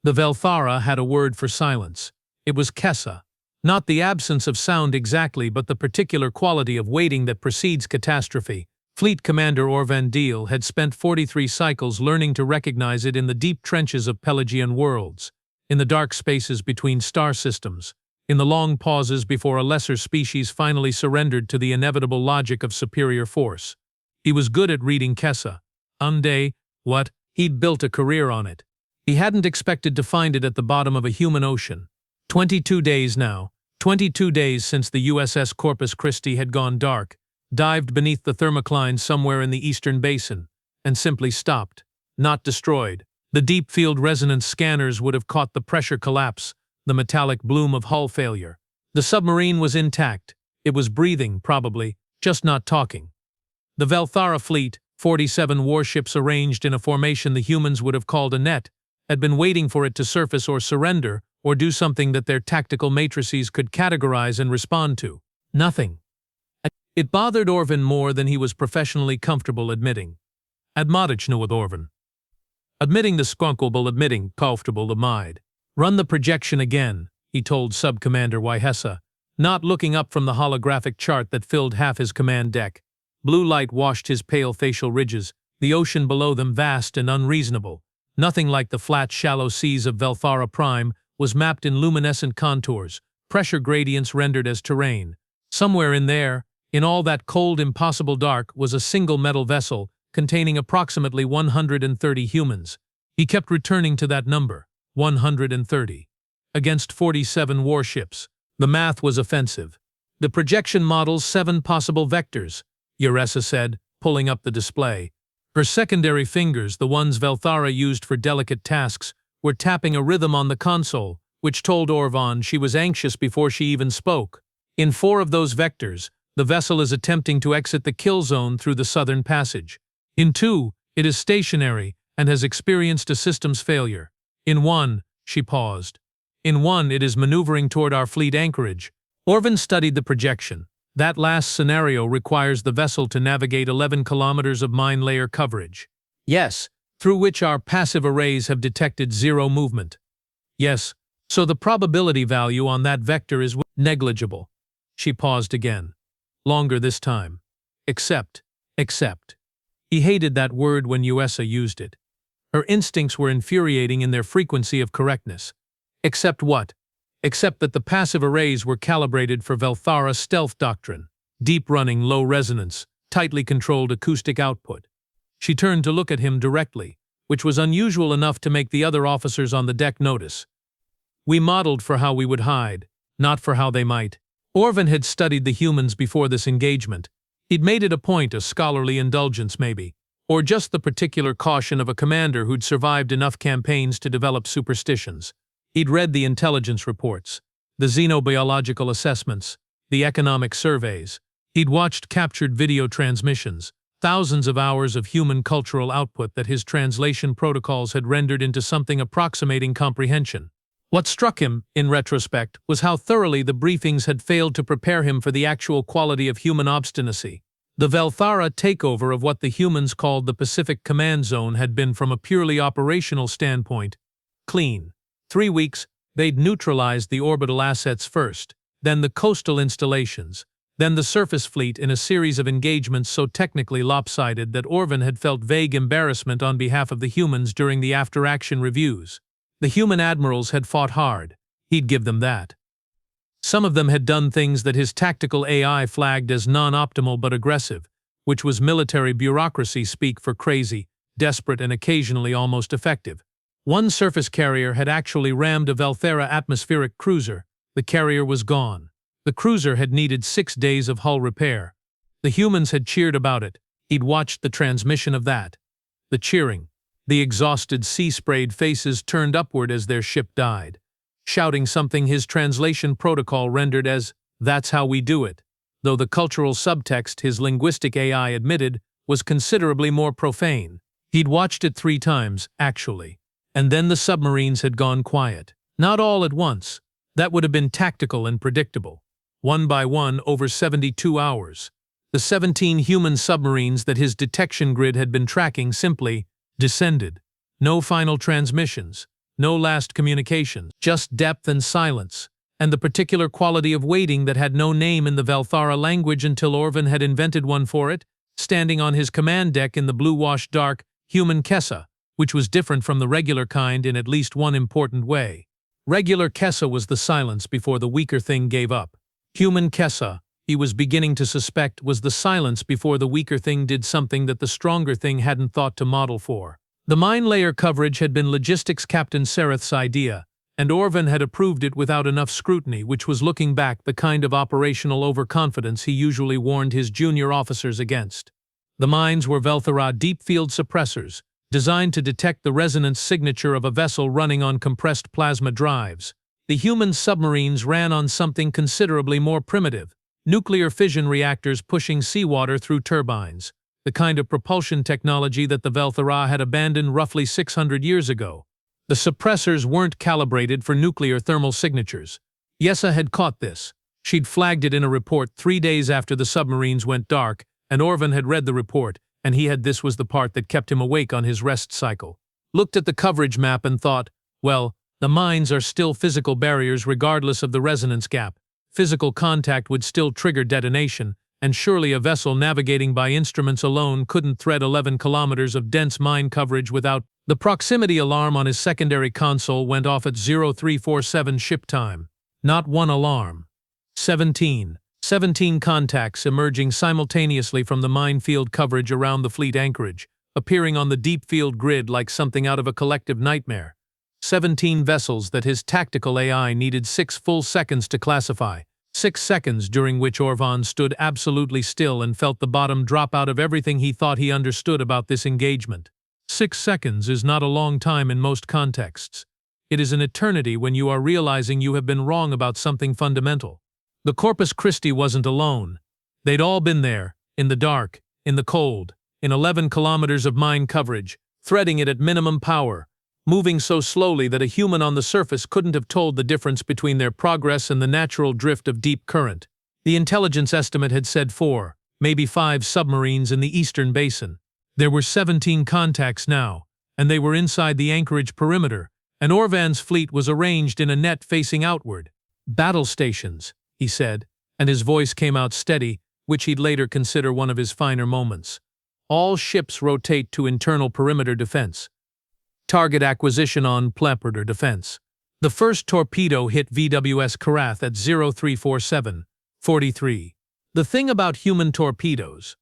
The Vel'thara had a word for silence. It was Kessa. Not the absence of sound exactly, but the particular quality of waiting that precedes catastrophe. Fleet-Commander Orvhan Deel had spent 43 cycles learning to recognize it in the deep trenches of Pelagian worlds, in the dark spaces between star systems, in the long pauses before a lesser species finally surrendered to the inevitable logic of superior force. He was good at reading Kessa. He'd built a career on it. He hadn't expected to find it at the bottom of a human ocean. 22 days now, 22 days since the USS Corpus Christi had gone dark, dived beneath the thermocline somewhere in the eastern basin, and simply stopped, not destroyed. The deep field resonance scanners would have caught the pressure collapse, the metallic bloom of hull failure. The submarine was intact. It was breathing, probably, just not talking. The Vel'thara fleet, 47 warships arranged in a formation the humans would have called a net, had been waiting for it to surface or surrender, or do something that their tactical matrices could categorize and respond to. Nothing. It bothered Orvhan more than he was professionally comfortable admitting. Admonition with Orvhan. Admitting the squonquable, admitting comfortable amide. Run the projection again, he told Sub-Commander Wyhessa, not looking up from the holographic chart that filled half his command deck. Blue light washed his pale facial ridges, the ocean below them vast and unreasonable. Nothing like the flat, shallow seas of Vel'thara Prime was mapped in luminescent contours, pressure gradients rendered as terrain. Somewhere in there, in all that cold, impossible dark, was a single metal vessel containing approximately 130 humans. He kept returning to that number, 130. Against 47 warships. The math was offensive. The projection models 7 possible vectors, Uressa said, pulling up the display. Her secondary fingers, the ones Vel'thara used for delicate tasks, were tapping a rhythm on the console, which told Orvhan she was anxious before she even spoke. In 4 of those vectors, the vessel is attempting to exit the kill zone through the southern passage. In 2, it is stationary and has experienced a systems failure. In 1, she paused. In 1, it is maneuvering toward our fleet anchorage. Orvhan studied the projection. That last scenario requires the vessel to navigate 11 kilometers of mine layer coverage. Yes, through which our passive arrays have detected 0 movement. Yes, so the probability value on that vector is negligible. She paused again. Longer this time. Except. He hated that word when Uressa used it. Her instincts were infuriating in their frequency of correctness. Except what? Except that the passive arrays were calibrated for Vel'thara stealth doctrine, deep-running, low-resonance, tightly controlled acoustic output. She turned to look at him directly, which was unusual enough to make the other officers on the deck notice. We modeled for how we would hide, not for how they might. Orvhan had studied the humans before this engagement. He'd made it a point, a scholarly indulgence maybe, or just the particular caution of a commander who'd survived enough campaigns to develop superstitions. He'd read the intelligence reports, the xenobiological assessments, the economic surveys. He'd watched captured video transmissions, thousands of hours of human cultural output that his translation protocols had rendered into something approximating comprehension. What struck him, in retrospect, was how thoroughly the briefings had failed to prepare him for the actual quality of human obstinacy. The Vel'thara takeover of what the humans called the Pacific Command Zone had been, from a purely operational standpoint, clean. 3 weeks, they'd neutralized the orbital assets first, then the coastal installations, then the surface fleet in a series of engagements so technically lopsided that Orvhan had felt vague embarrassment on behalf of the humans during the after-action reviews. The human admirals had fought hard. He'd give them that. Some of them had done things that his tactical AI flagged as non-optimal but aggressive, which was military bureaucracy speak for crazy, desperate, and occasionally almost effective. One surface carrier had actually rammed a Vel'thara atmospheric cruiser. The carrier was gone. The cruiser had needed 6 days of hull repair. The humans had cheered about it. He'd watched the transmission of that. The cheering. The exhausted, sea-sprayed faces turned upward as their ship died, shouting something his translation protocol rendered as, "That's how we do it," though the cultural subtext his linguistic AI admitted was considerably more profane. He'd watched it 3 times, actually. And then the submarines had gone quiet. Not all at once. That would have been tactical and predictable. One by one, over 72 hours. The 17 human submarines that his detection grid had been tracking simply descended. No final transmissions. no last communication, just depth and silence, and the particular quality of waiting that had no name in the Vel'thara language until Orvhan had invented one for it, standing on his command deck in the blue-washed dark, human Kessa, which was different from the regular kind in at least one important way. Regular Kessa was the silence before the weaker thing gave up. Human Kessa, he was beginning to suspect, was the silence before the weaker thing did something that the stronger thing hadn't thought to model for. The mine layer coverage had been Logistics Captain Sereth's idea, and Orvhan had approved it without enough scrutiny, which was, looking back, the kind of operational overconfidence he usually warned his junior officers against. The mines were Vel'thara deep-field suppressors, designed to detect the resonance signature of a vessel running on compressed plasma drives. The human submarines ran on something considerably more primitive, nuclear fission reactors pushing seawater through turbines, the kind of propulsion technology that the Vel'thara had abandoned roughly 600 years ago. The suppressors weren't calibrated for nuclear thermal signatures. Yessa had caught this. She'd flagged it in a report 3 days after the submarines went dark, and Orvhan had read the report, and this was the part that kept him awake on his rest cycle. Looked at the coverage map and thought, well, the mines are still physical barriers regardless of the resonance gap. Physical contact would still trigger detonation, and surely a vessel navigating by instruments alone couldn't thread 11 kilometers of dense mine coverage without. The proximity alarm on his secondary console went off at 0347 ship time. Not one alarm. 17 contacts emerging simultaneously from the minefield coverage around the fleet anchorage, appearing on the deep field grid like something out of a collective nightmare. 17 vessels that his tactical AI needed 6 full seconds to classify. 6 seconds during which Orvhan stood absolutely still and felt the bottom drop out of everything he thought he understood about this engagement. 6 seconds is not a long time in most contexts. It is an eternity when you are realizing you have been wrong about something fundamental. The Corpus Christi wasn't alone. They'd all been there, in the dark, in the cold, in 11 kilometers of mine coverage, threading it at minimum power, moving so slowly that a human on the surface couldn't have told the difference between their progress and the natural drift of deep current. The intelligence estimate had said 4, maybe 5 submarines in the eastern basin. There were 17 contacts now, and they were inside the anchorage perimeter, and Orvhan's fleet was arranged in a net facing outward. Battle stations, he said, and his voice came out steady, which he'd later consider one of his finer moments. All ships rotate to internal perimeter defense. Target acquisition on perimeter defense. The first torpedo hit VWS Karath at 0347:43. The thing about human torpedoes,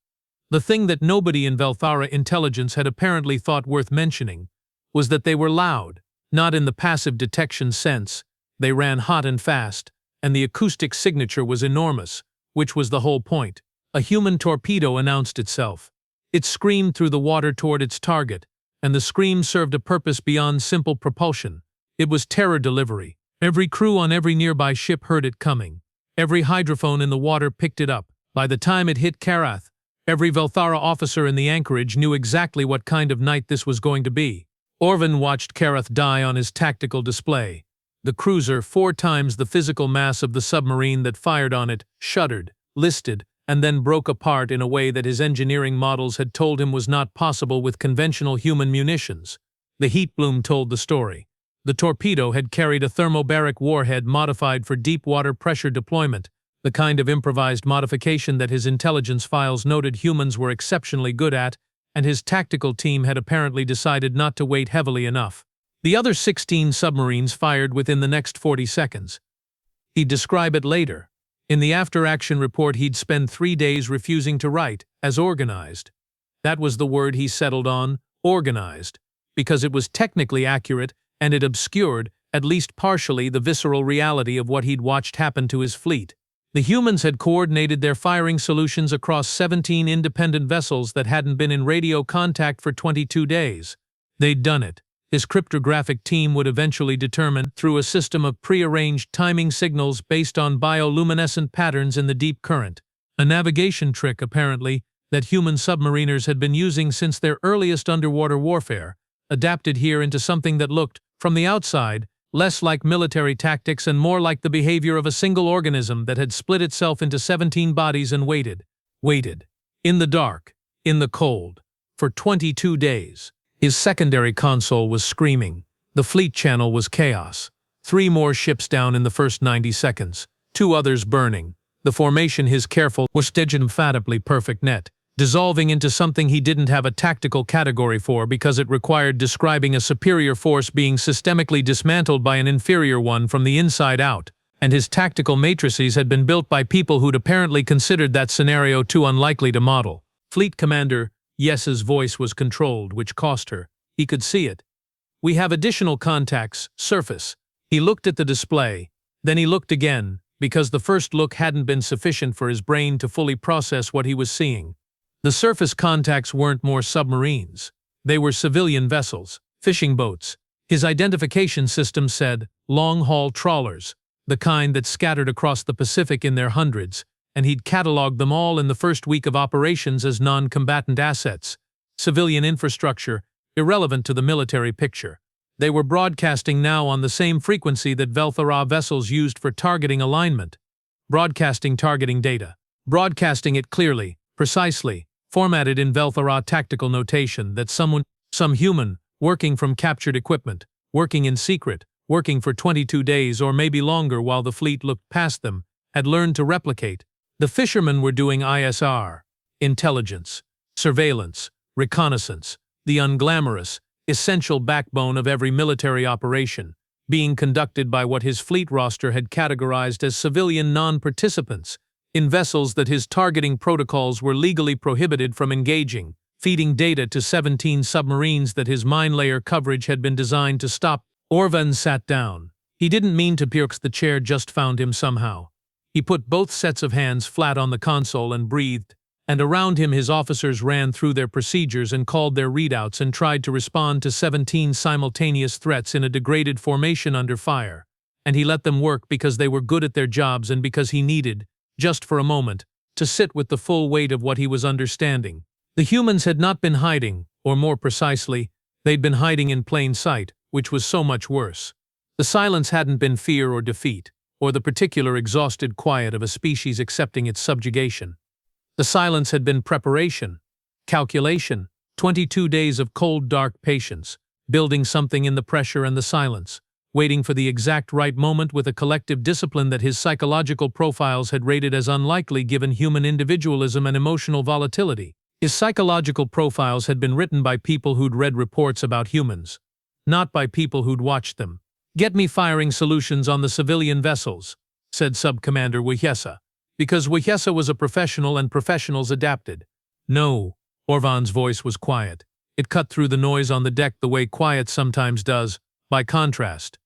the thing that nobody in Vel'thara intelligence had apparently thought worth mentioning, was that they were loud, not in the passive detection sense. They ran hot and fast, and the acoustic signature was enormous, which was the whole point. A human torpedo announced itself. It screamed through the water toward its target, and the scream served a purpose beyond simple propulsion. It was terror delivery. Every crew on every nearby ship heard it coming. Every hydrophone in the water picked it up. By the time it hit Karath, every Vel'thara officer in the anchorage knew exactly what kind of night this was going to be. Orvhan watched Karath die on his tactical display. The cruiser, 4 times the physical mass of the submarine that fired on it, shuddered, listed, and then broke apart in a way that his engineering models had told him was not possible with conventional human munitions. The heat bloom told the story. The torpedo had carried a thermobaric warhead modified for deep water pressure deployment, the kind of improvised modification that his intelligence files noted humans were exceptionally good at, and his tactical team had apparently decided not to weight heavily enough. The other 16 submarines fired within the next 40 seconds. He'd describe it later. In the after-action report he'd spend 3 days refusing to write, as organized. That was the word he settled on, organized, because it was technically accurate and it obscured, at least partially, the visceral reality of what he'd watched happen to his fleet. The humans had coordinated their firing solutions across 17 independent vessels that hadn't been in radio contact for 22 days. They'd done it. His cryptographic team would eventually determine, through a system of pre-arranged timing signals based on bioluminescent patterns in the deep current, a navigation trick, apparently, that human submariners had been using since their earliest underwater warfare, adapted here into something that looked, from the outside, less like military tactics and more like the behavior of a single organism that had split itself into 17 bodies and waited. In the dark, in the cold, for 22 days. His secondary console was screaming. The fleet channel was chaos. 3 more ships down in the first 90 seconds, 2 others burning. The formation his careful was emphatically perfect net, dissolving into something he didn't have a tactical category for because it required describing a superior force being systemically dismantled by an inferior one from the inside out, and his tactical matrices had been built by people who'd apparently considered that scenario too unlikely to model. Fleet Commander Yes's voice was controlled, which cost her. He could see it. "We have additional contacts, surface." He looked at the display. Then he looked again, because the first look hadn't been sufficient for his brain to fully process what he was seeing. The surface contacts weren't more submarines. They were civilian vessels, fishing boats. His identification system said, long-haul trawlers, the kind that scattered across the Pacific in their hundreds, and he'd catalogued them all in the first week of operations as non-combatant assets. Civilian infrastructure, irrelevant to the military picture. They were broadcasting now on the same frequency that Vel'thara vessels used for targeting alignment. Broadcasting targeting data. Broadcasting it clearly, precisely, formatted in Vel'thara tactical notation that some human, working from captured equipment, working in secret, working for 22 days or maybe longer while the fleet looked past them, had learned to replicate. The fishermen were doing ISR, intelligence, surveillance, reconnaissance, the unglamorous, essential backbone of every military operation, being conducted by what his fleet roster had categorized as civilian non-participants, in vessels that his targeting protocols were legally prohibited from engaging, feeding data to 17 submarines that his mine layer coverage had been designed to stop. Orvhan sat down. He didn't mean to puke, the chair just found him somehow. He put both sets of hands flat on the console and breathed, and around him his officers ran through their procedures and called their readouts and tried to respond to 17 simultaneous threats in a degraded formation under fire. And he let them work because they were good at their jobs and because he needed, just for a moment, to sit with the full weight of what he was understanding. The humans had not been hiding, or more precisely, they'd been hiding in plain sight, which was so much worse. The silence hadn't been fear or defeat, or the particular exhausted quiet of a species accepting its subjugation. The silence had been preparation, calculation, 22 days of cold, dark patience, building something in the pressure and the silence, waiting for the exact right moment with a collective discipline that his psychological profiles had rated as unlikely given human individualism and emotional volatility. His psychological profiles had been written by people who'd read reports about humans, not by people who'd watched them. "Get me firing solutions on the civilian vessels," said Sub-Commander Wyhesa. Because Wyhesa was a professional and professionals adapted. "No." Orvhan's voice was quiet. It cut through the noise on the deck the way quiet sometimes does, by contrast.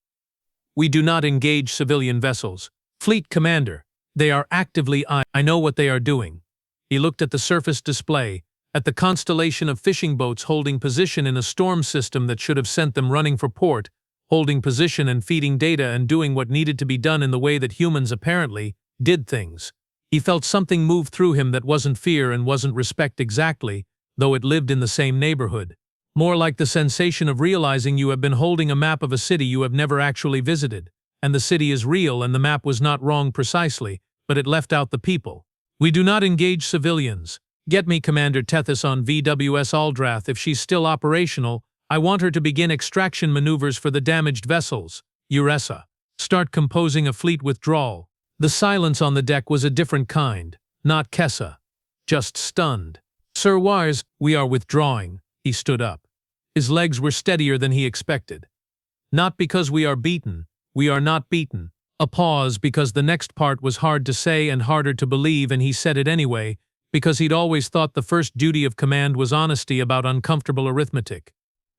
"We do not engage civilian vessels. Fleet Commander, they are actively I know what they are doing." He looked at the surface display, at the constellation of fishing boats holding position in a storm system that should have sent them running for port, holding position and feeding data and doing what needed to be done in the way that humans apparently did things. He felt something move through him that wasn't fear and wasn't respect exactly, though it lived in the same neighborhood. More like the sensation of realizing you have been holding a map of a city you have never actually visited, and the city is real and the map was not wrong precisely, but it left out the people. "We do not engage civilians. Get me Commander Tethys on VWS Aldrath if she's still operational. I want her to begin extraction maneuvers for the damaged vessels. Uresa. Start composing a fleet withdrawal." The silence on the deck was a different kind, not Kessa. Just stunned. "Sir Wires, we are withdrawing." He stood up. His legs were steadier than he expected. "Not because we are beaten. We are not beaten." A pause because the next part was hard to say and harder to believe, and he said it anyway, because he'd always thought the first duty of command was honesty about uncomfortable arithmetic.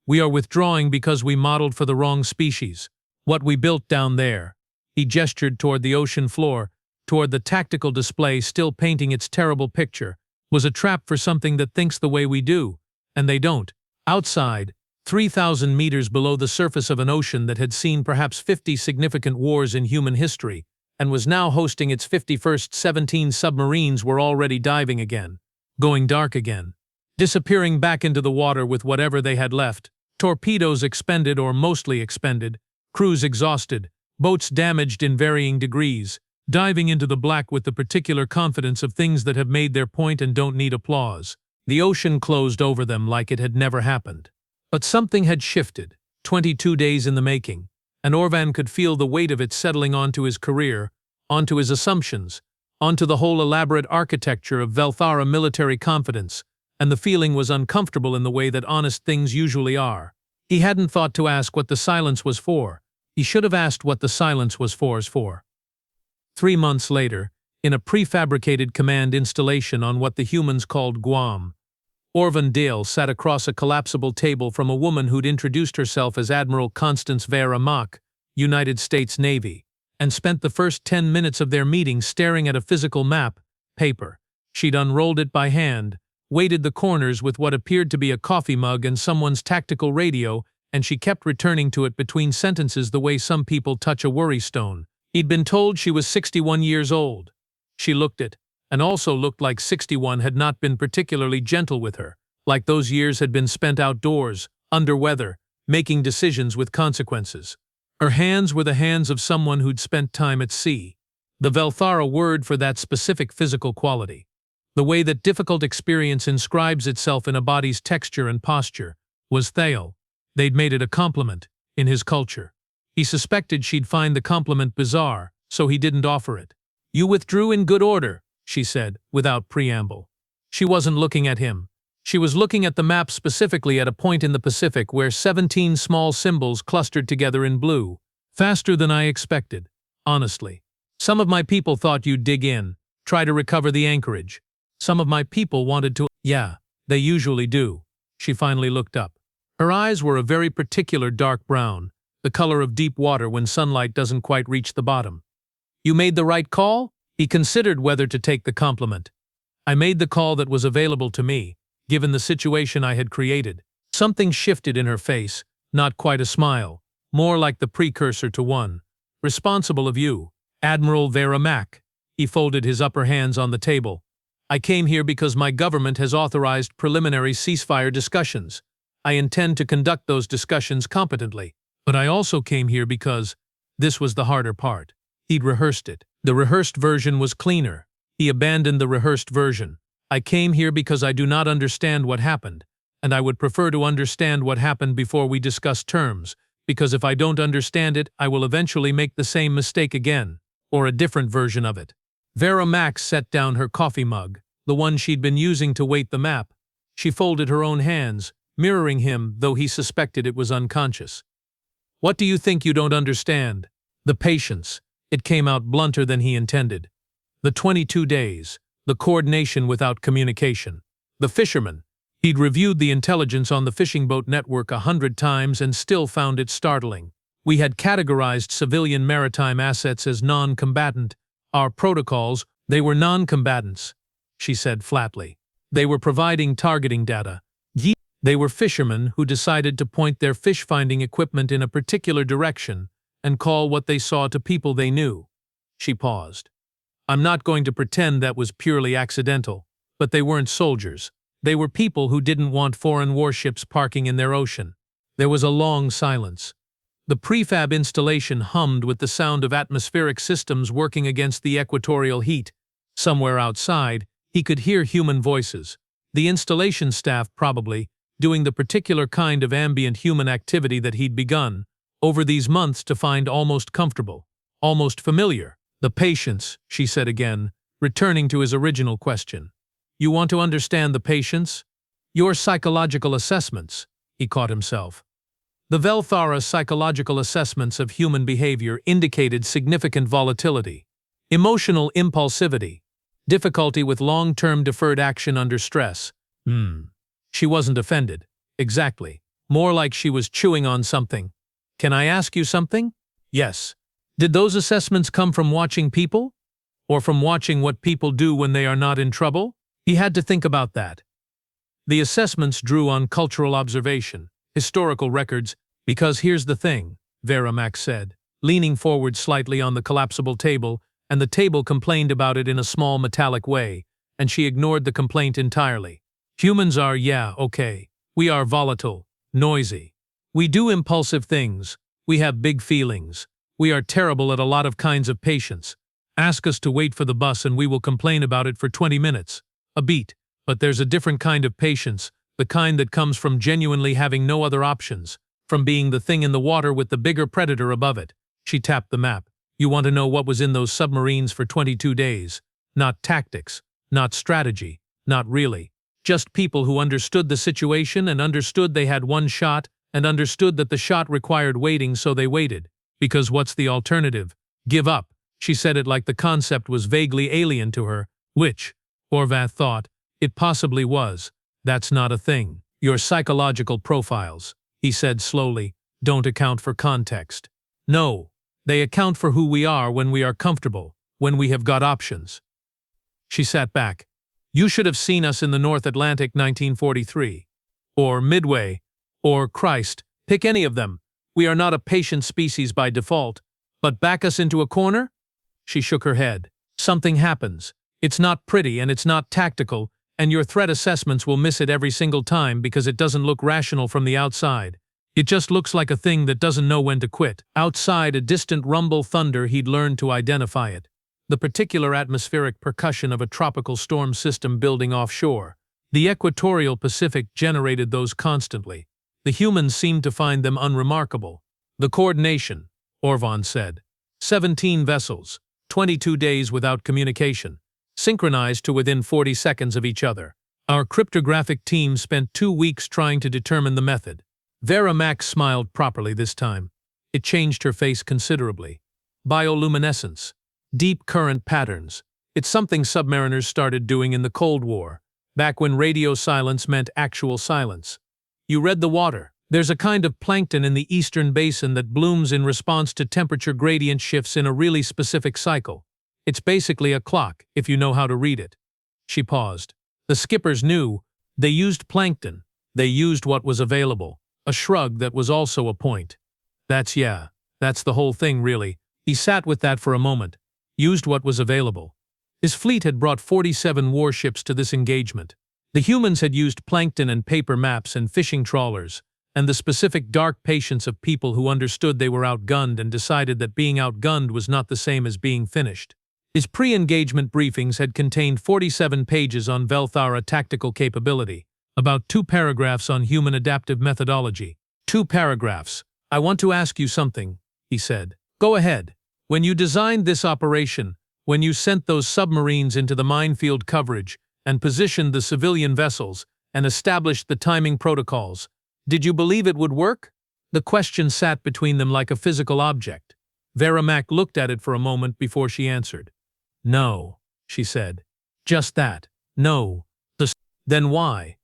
"We are withdrawing because we modeled for the wrong species. What we built down there." He gestured toward the ocean floor, toward the tactical display still painting its terrible picture, was a trap for something that thinks the way we do, and they don't. Outside, 3,000 meters below the surface of an ocean that had seen perhaps 50 significant wars in human history, and was now hosting its 51st, 17 submarines were already diving again, going dark again, disappearing back into the water with whatever they had left, torpedoes expended or mostly expended, crews exhausted, boats damaged in varying degrees, diving into the black with the particular confidence of things that have made their point and don't need applause. The ocean closed over them like it had never happened. But something had shifted. 22 days in the making, and Orvhan could feel the weight of it settling onto his career, onto his assumptions, onto the whole elaborate architecture of Vel'thara military confidence, and the feeling was uncomfortable in the way that honest things usually are. He hadn't thought to ask what the silence was for. He should have asked what the silence was for. 3 months later, in a prefabricated command installation on what the humans called Guam, Orvhan Deel sat across a collapsible table from a woman who'd introduced herself as Admiral Constance Vera Mock, United States Navy, and spent the first 10 minutes of their meeting staring at a physical map, paper. She'd unrolled it by hand, weighted the corners with what appeared to be a coffee mug and someone's tactical radio, and she kept returning to it between sentences the way some people touch a worry stone. He'd been told she was 61 years old. She looked it, and also looked like 61 had not been particularly gentle with her, like those years had been spent outdoors, under weather, making decisions with consequences. Her hands were the hands of someone who'd spent time at sea, the Vel'thara word for that specific physical quality. The way that difficult experience inscribes itself in a body's texture and posture was Thale. They'd made it a compliment, in his culture. He suspected she'd find the compliment bizarre, so he didn't offer it. "You withdrew in good order," she said, without preamble. She wasn't looking at him. She was looking at the map, specifically at a point in the Pacific where 17 small symbols clustered together in blue. "Faster than I expected, honestly. Some of my people thought you'd dig in, try to recover the anchorage. Some of my people wanted to—" "Yeah, they usually do." She finally looked up. Her eyes were a very particular dark brown, the color of deep water when sunlight doesn't quite reach the bottom. "You made the right call?" He considered whether to take the compliment. "I made the call that was available to me, given the situation I had created." Something shifted in her face, not quite a smile, more like the precursor to one. "Responsible of you, Admiral Vera Mack." He folded his upper hands on the table. "I came here because my government has authorized preliminary ceasefire discussions. I intend to conduct those discussions competently. But I also came here because—" this was the harder part. He'd rehearsed it. The rehearsed version was cleaner. He abandoned the rehearsed version. "I came here because I do not understand what happened, and I would prefer to understand what happened before we discuss terms, because if I don't understand it, I will eventually make the same mistake again, or a different version of it." Vera Max set down her coffee mug, the one she'd been using to weight the map. She folded her own hands, mirroring him, though he suspected it was unconscious. "What do you think you don't understand?" "The patience." It came out blunter than he intended. "The 22 days. The coordination without communication. The fishermen." He'd reviewed the intelligence on the fishing boat network 100 times and still found it startling. "We had categorized civilian maritime assets as non-combatant. Our protocols, they were non-combatants," she said flatly. "They were providing targeting data. They were fishermen who decided to point their fish-finding equipment in a particular direction and call what they saw to people they knew." She paused. "I'm not going to pretend that was purely accidental, but they weren't soldiers. They were people who didn't want foreign warships parking in their ocean." There was a long silence. The prefab installation hummed with the sound of atmospheric systems working against the equatorial heat. Somewhere outside, he could hear human voices. The installation staff, probably, doing the particular kind of ambient human activity that he'd begun, over these months, to find almost comfortable, almost familiar. "The patience," she said again, returning to his original question. "You want to understand the patience?" "Your psychological assessments," he caught himself. The Vel'thara psychological assessments of human behavior indicated significant volatility, emotional impulsivity, difficulty with long-term deferred action under stress. She wasn't offended. Exactly. More like she was chewing on something. "Can I ask you something?" "Yes." "Did those assessments come from watching people? Or from watching what people do when they are not in trouble?" He had to think about that. The assessments drew on cultural observation, historical records, because here's the thing, Vera Max said, leaning forward slightly on the collapsible table, and the table complained about it in a small metallic way, and she ignored the complaint entirely. "Humans are, yeah, okay. We are volatile, noisy. We do impulsive things. We have big feelings. We are terrible at a lot of kinds of patience. Ask us to wait for the bus and we will complain about it for 20 minutes. A beat. But there's a different kind of patience, the kind that comes from genuinely having no other options, from being the thing in the water with the bigger predator above it. She tapped the map. You want to know what was in those submarines for 22 days. Not tactics, not strategy, not really. Just people who understood the situation and understood they had one shot and understood that the shot required waiting, so they waited. Because what's the alternative? Give up. She said it like the concept was vaguely alien to her, which, Orvhan thought, it possibly was. That's not a thing. Your psychological profiles, he said slowly, don't account for context. No, they account for who we are when we are comfortable, when we have got options. She sat back. You should have seen us in the North Atlantic 1943. Or Midway. Or Christ. Pick any of them. We are not a patient species by default. But back us into a corner? She shook her head. Something happens. It's not pretty and it's not tactical, and your threat assessments will miss it every single time because it doesn't look rational from the outside. It just looks like a thing that doesn't know when to quit. Outside, a distant rumble thunder, he'd learned to identify it. The particular atmospheric percussion of a tropical storm system building offshore. The equatorial Pacific generated those constantly. The humans seemed to find them unremarkable. The coordination, Orvhan said. 17 vessels, 22 days without communication, synchronized to within 40 seconds of each other. Our cryptographic team spent 2 weeks trying to determine the method. Vera Max smiled properly this time. It changed her face considerably. Bioluminescence. Deep current patterns. It's something submariners started doing in the Cold War, back when radio silence meant actual silence. You read the water. There's a kind of plankton in the eastern basin that blooms in response to temperature gradient shifts in a really specific cycle. It's basically a clock, if you know how to read it. She paused. The skippers knew. They used plankton. They used what was available. A shrug that was also a point. That's the whole thing, really. He sat with that for a moment. Used what was available. His fleet had brought 47 warships to this engagement. The humans had used plankton and paper maps and fishing trawlers, and the specific dark patience of people who understood they were outgunned and decided that being outgunned was not the same as being finished. His pre-engagement briefings had contained 47 pages on Vel'thara tactical capability, about 2 paragraphs on human adaptive methodology. 2 paragraphs. I want to ask you something, he said. Go ahead. When you designed this operation, when you sent those submarines into the minefield coverage and positioned the civilian vessels and established the timing protocols, did you believe it would work? The question sat between them like a physical object. Vera Mack looked at it for a moment before she answered. No, she said. Just that. No. Then why?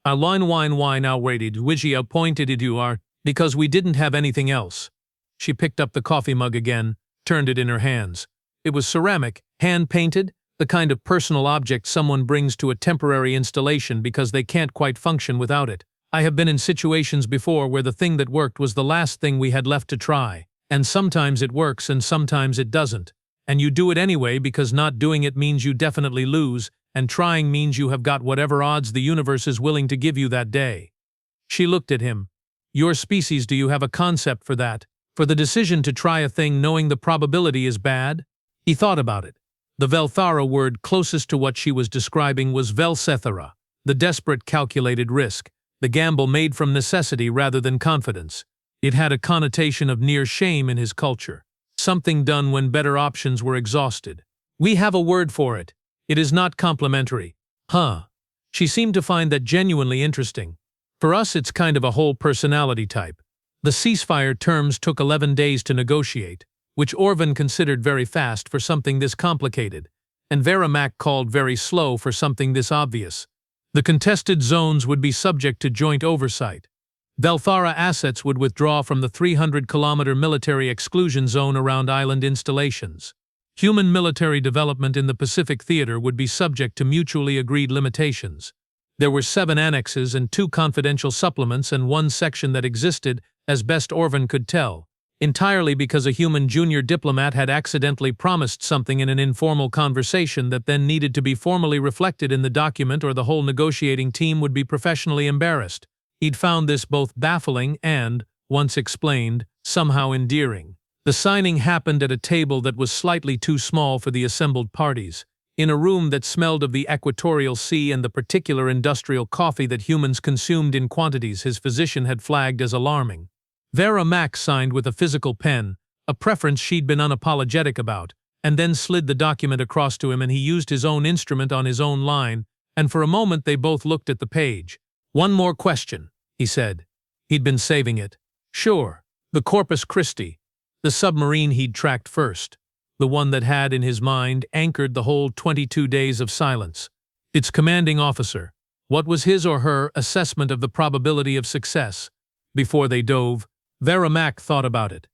Why now waited Wigia pointed it you are, because we didn't have anything else. She picked up the coffee mug again, turned it in her hands. It was ceramic, hand-painted, the kind of personal object someone brings to a temporary installation because they can't quite function without it. I have been in situations before where the thing that worked was the last thing we had left to try. And sometimes it works and sometimes it doesn't. And you do it anyway because not doing it means you definitely lose, and trying means you have got whatever odds the universe is willing to give you that day. She looked at him. Your species, do you have a concept for that? For the decision to try a thing knowing the probability is bad? He thought about it. The Vel'thara word closest to what she was describing was Vel'thara, the desperate calculated risk, the gamble made from necessity rather than confidence. It had a connotation of near shame in his culture, something done when better options were exhausted. We have a word for it. It is not complimentary. Huh. She seemed to find that genuinely interesting. For us, it's kind of a whole personality type. The ceasefire terms took 11 days to negotiate, which Orvhan considered very fast for something this complicated, and Vera Mack called very slow for something this obvious. The contested zones would be subject to joint oversight. Vel'thara assets would withdraw from the 300-kilometer military exclusion zone around island installations. Human military development in the Pacific theater would be subject to mutually agreed limitations. There were 7 annexes and 2 confidential supplements and 1 section that existed, as best Orvhan could tell, entirely because a human junior diplomat had accidentally promised something in an informal conversation that then needed to be formally reflected in the document, or the whole negotiating team would be professionally embarrassed. He'd found this both baffling and, once explained, somehow endearing. The signing happened at a table that was slightly too small for the assembled parties, in a room that smelled of the equatorial sea and the particular industrial coffee that humans consumed in quantities his physician had flagged as alarming. Vera Mack signed with a physical pen, a preference she'd been unapologetic about, and then slid the document across to him, and he used his own instrument on his own line, and for a moment they both looked at the page. "One more question," he said. He'd been saving it. "Sure. The Corpus Christi. The submarine he'd tracked first. The one that had, in his mind, anchored the whole 22 days of silence. Its commanding officer. What was his or her assessment of the probability of success? Before they dove, Vera Mack thought about it.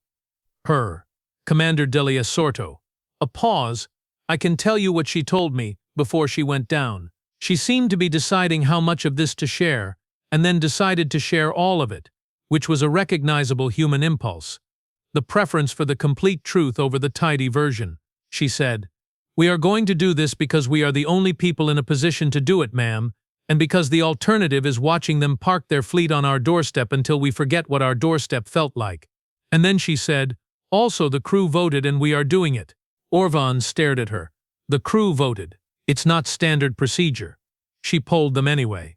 Her. Commander Delia Sorto. A pause. "I can tell you what she told me before she went down. She seemed to be deciding how much of this to share, and then decided to share all of it, which was a recognizable human impulse. The preference for the complete truth over the tidy version. She said, 'We are going to do this because we are the only people in a position to do it, ma'am, and because the alternative is watching them park their fleet on our doorstep until we forget what our doorstep felt like.' And then she said, 'Also the crew voted and we are doing it.'" Orvhan stared at her. "The crew voted. It's not standard procedure." She polled them anyway.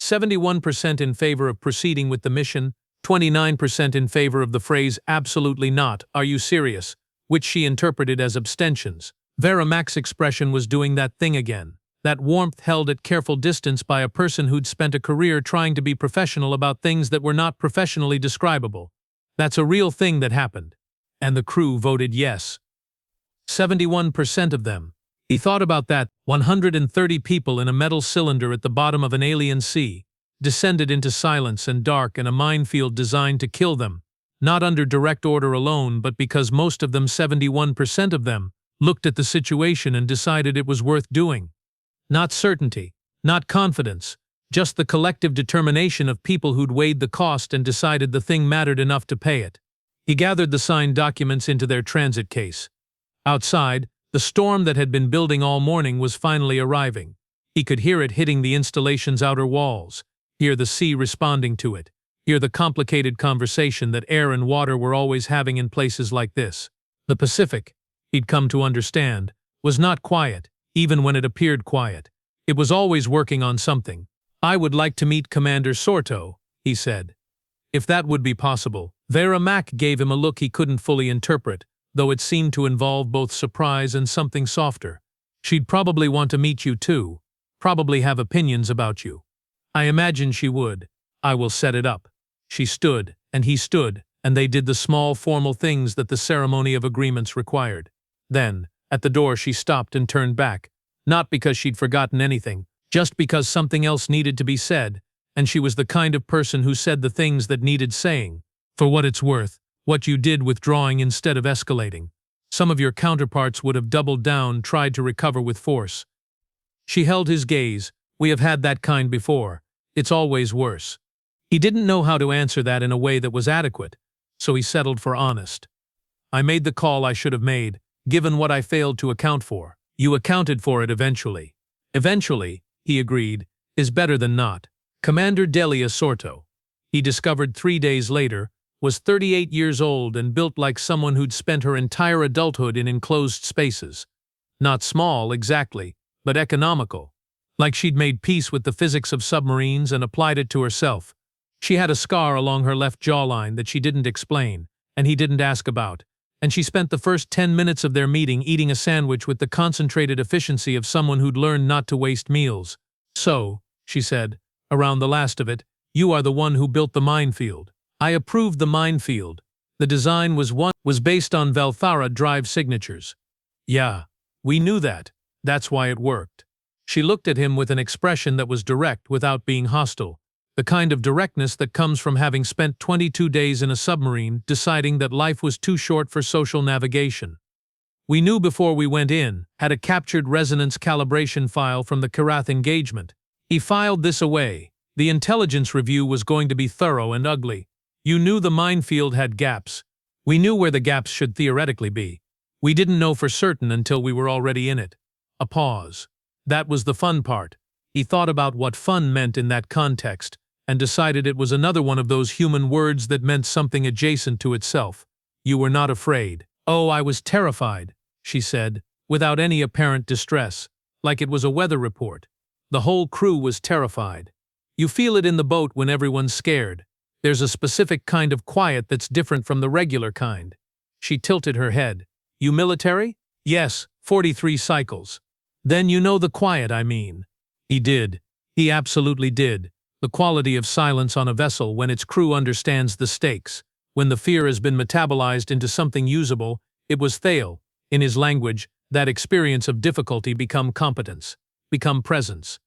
71% in favor of proceeding with the mission, 29% in favor of the phrase "absolutely not, are you serious," which she interpreted as abstentions. Vera Mack's expression was doing that thing again, that warmth held at careful distance by a person who'd spent a career trying to be professional about things that were not professionally describable. That's a real thing that happened. And the crew voted yes. 71% of them. He thought about that. 130 people in a metal cylinder at the bottom of an alien sea, descended into silence and dark and a minefield designed to kill them, not under direct order alone, but because most of them, 71% of them, looked at the situation and decided it was worth doing. Not certainty, not confidence, just the collective determination of people who'd weighed the cost and decided the thing mattered enough to pay it. He gathered the signed documents into their transit case. Outside, the storm that had been building all morning was finally arriving. He could hear it hitting the installation's outer walls, hear the sea responding to it, hear the complicated conversation that air and water were always having in places like this. The Pacific, he'd come to understand, was not quiet, even when it appeared quiet. It was always working on something. "I would like to meet Commander Sorto," he said. If that would be possible. Vera Mack gave him a look he couldn't fully interpret, though it seemed to involve both surprise and something softer. "She'd probably want to meet you too, probably have opinions about you." "I imagine she would. I will set it up." She stood, and he stood, and they did the small formal things that the ceremony of agreements required. Then, at the door, she stopped and turned back, not because she'd forgotten anything, just because something else needed to be said, and she was the kind of person who said the things that needed saying. "For what it's worth, what you did withdrawing instead of escalating. Some of your counterparts would have doubled down, tried to recover with force." She held his gaze. "We have had that kind before. It's always worse." He didn't know how to answer that in a way that was adequate, so he settled for honest. "I made the call I should have made, given what I failed to account for. You accounted for it eventually." "Eventually," he agreed, "is better than not." Commander Delia Sorto, he discovered 3 days later, was 38 years old and built like someone who'd spent her entire adulthood in enclosed spaces. Not small, exactly, but economical. Like she'd made peace with the physics of submarines and applied it to herself. She had a scar along her left jawline that she didn't explain, and he didn't ask about, and she spent the first 10 minutes of their meeting eating a sandwich with the concentrated efficiency of someone who'd learned not to waste meals. "So," she said, around the last of it, "you are the one who built the minefield." "I approved the minefield. The design was based on Vel'thara drive signatures." "Yeah, we knew that. That's why it worked." She looked at him with an expression that was direct without being hostile, the kind of directness that comes from having spent 22 days in a submarine deciding that life was too short for social navigation. "We knew before we went in, had a captured resonance calibration file from the Karath engagement." He filed this away. "The intelligence review was going to be thorough and ugly. You knew the minefield had gaps. We knew where the gaps should theoretically be. We didn't know for certain until we were already in it." A pause. That was the fun part. He thought about what fun meant in that context, and decided it was another one of those human words that meant something adjacent to itself. "You were not afraid." "Oh, I was terrified," she said, without any apparent distress, like it was a weather report. "The whole crew was terrified. You feel it in the boat when everyone's scared. There's a specific kind of quiet that's different from the regular kind. She tilted her head. You military? Yes, 43 cycles. Then you know the quiet I mean. He did. He absolutely did. The quality of silence on a vessel when its crew understands the stakes. When the fear has been metabolized into something usable, it was Thale. In his language, that experience of difficulty become competence, become presence.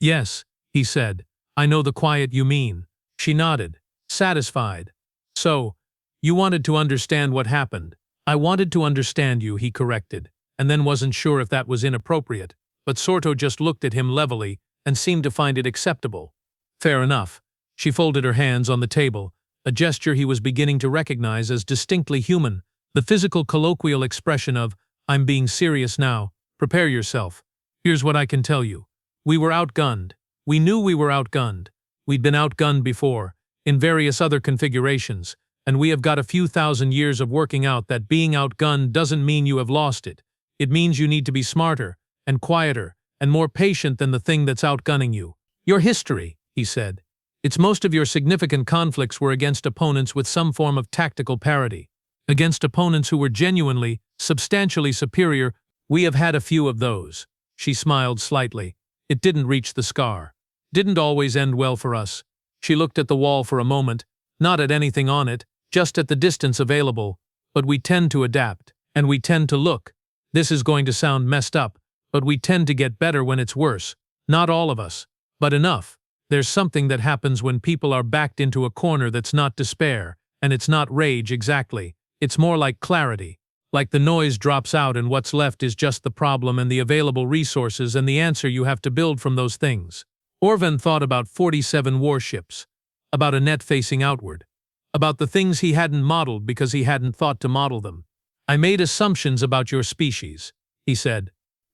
Yes, he said. I know the quiet you mean. She nodded, satisfied. So, you wanted to understand what happened. I wanted to understand you, he corrected, and then wasn't sure if that was inappropriate, but Sorto just looked at him levelly and seemed to find it acceptable. Fair enough. She folded her hands on the table, a gesture he was beginning to recognize as distinctly human, the physical colloquial expression of, I'm being serious now, prepare yourself. Here's what I can tell you. We were outgunned. We knew we were outgunned. We'd been outgunned before, in various other configurations, and we have got a few thousand years of working out that being outgunned doesn't mean you have lost it. It means you need to be smarter, and quieter, and more patient than the thing that's outgunning you. Your history, he said. It's most of your significant conflicts were against opponents with some form of tactical parity. Against opponents who were genuinely, substantially superior. We have had a few of those. She smiled slightly. It didn't reach the scar. Didn't always end well for us. She looked at the wall for a moment, not at anything on it, just at the distance available. But we tend to adapt, and we tend to look. This is going to sound messed up, but we tend to get better when it's worse. Not all of us, but enough. There's something that happens when people are backed into a corner that's not despair, and it's not rage exactly. It's more like clarity. Like the noise drops out and what's left is just the problem and the available resources and the answer you have to build from those things. Orvhan thought about 47 warships, about a net facing outward, about the things he hadn't modeled because he hadn't thought to model them. I made assumptions about your species, he said.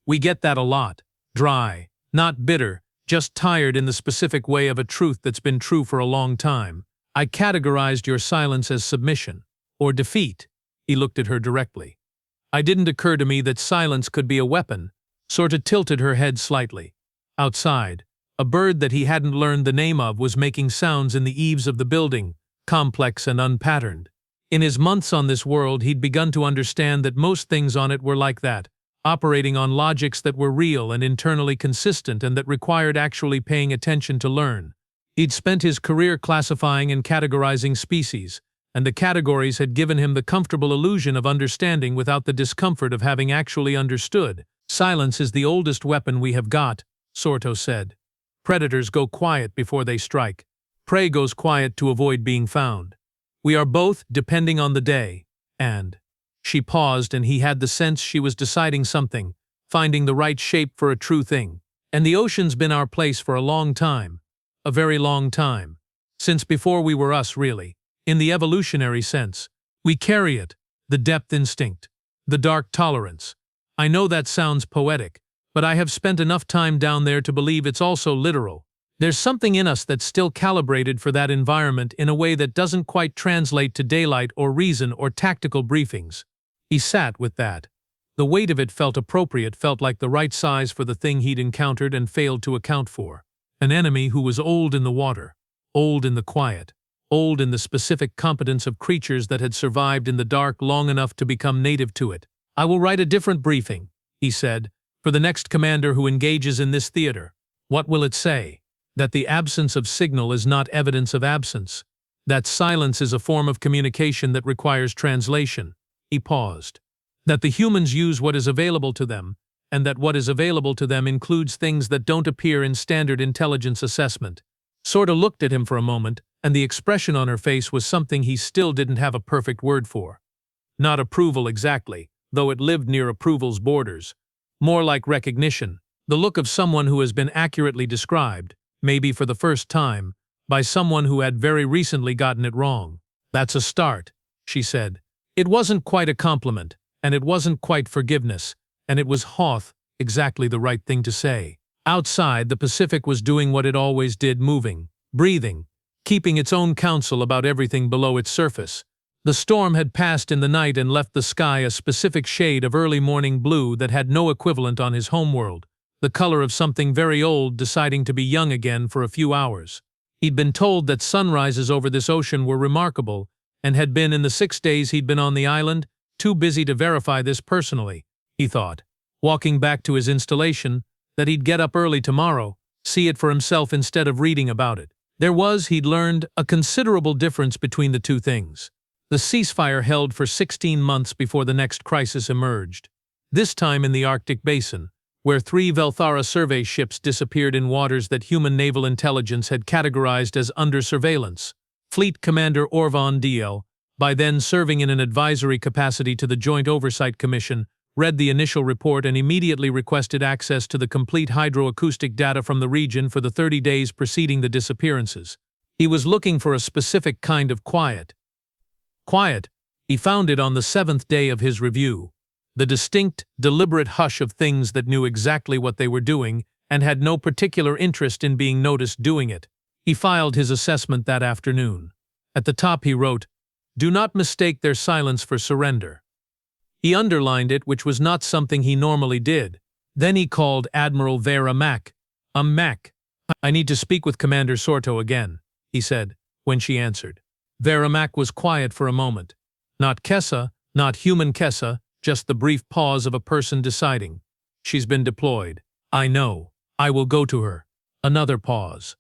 We get that a lot. Dry, not bitter, just tired in the specific way of a truth that's been true for a long time. I categorized your silence as submission, or defeat. He looked at her directly. It didn't occur to me that silence could be a weapon. Sorta tilted her head slightly. Outside, a bird that he hadn't learned the name of was making sounds in the eaves of the building, complex and unpatterned. In his months on this world, he'd begun to understand that most things on it were like that, operating on logics that were real and internally consistent and that required actually paying attention to learn. He'd spent his career classifying and categorizing species, and the categories had given him the comfortable illusion of understanding without the discomfort of having actually understood. Silence is the oldest weapon we have got, Sorto said. Predators go quiet before they strike. Prey goes quiet to avoid being found. We are both, depending on the day, and… She paused and he had the sense she was deciding something, finding the right shape for a true thing. And the ocean's been our place for a long time. A very long time. Since before we were us, really. In the evolutionary sense. We carry it, the depth instinct, the dark tolerance. I know that sounds poetic, but I have spent enough time down there to believe it's also literal. There's something in us that's still calibrated for that environment in a way that doesn't quite translate to daylight or reason or tactical briefings. He sat with that. The weight of it felt appropriate, felt like the right size for the thing he'd encountered and failed to account for. An enemy who was old in the water, old in the quiet, old in the specific competence of creatures that had survived in the dark long enough to become native to it. I will write a different briefing, he said, for the next commander who engages in this theater. What will it say? That the absence of signal is not evidence of absence. That silence is a form of communication that requires translation. He paused. That the humans use what is available to them, and that what is available to them includes things that don't appear in standard intelligence assessment. Sorta looked at him for a moment, and the expression on her face was something he still didn't have a perfect word for. Not approval exactly, though it lived near approval's borders. More like recognition, the look of someone who has been accurately described, maybe for the first time, by someone who had very recently gotten it wrong. That's a start, she said. It wasn't quite a compliment, and it wasn't quite forgiveness, and it was Hoth, exactly the right thing to say. Outside, the Pacific was doing what it always did, moving, breathing, keeping its own counsel about everything below its surface. The storm had passed in the night and left the sky a specific shade of early morning blue that had no equivalent on his homeworld, the color of something very old deciding to be young again for a few hours. He'd been told that sunrises over this ocean were remarkable, and had been in the 6 days he'd been on the island, too busy to verify this personally, he thought. Walking back to his installation, that he'd get up early tomorrow, see it for himself instead of reading about it. There was, he'd learned, a considerable difference between the two things. The ceasefire held for 16 months before the next crisis emerged. This time in the Arctic Basin, where 3 Vel'thara survey ships disappeared in waters that human naval intelligence had categorized as under surveillance. Fleet-Commander Orvhan Deel, by then serving in an advisory capacity to the Joint Oversight Commission, read the initial report and immediately requested access to the complete hydroacoustic data from the region for the 30 days preceding the disappearances. He was looking for a specific kind of quiet. Quiet, he found it on the 7th day of his review. The distinct, deliberate hush of things that knew exactly what they were doing and had no particular interest in being noticed doing it. He filed his assessment that afternoon. At the top he wrote, "Do not mistake their silence for surrender." He underlined it, which was not something he normally did. Then he called Admiral Vera Mack. Mack. "I need to speak with Commander Sorto again," he said, when she answered. Vera Mack was quiet for a moment. Not Kessa, not human Kessa, just the brief pause of a person deciding. "She's been deployed." "I know. I will go to her." Another pause.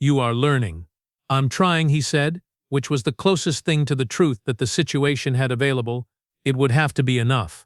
"You are learning." "I'm trying," he said, which was the closest thing to the truth that the situation had available. It would have to be enough.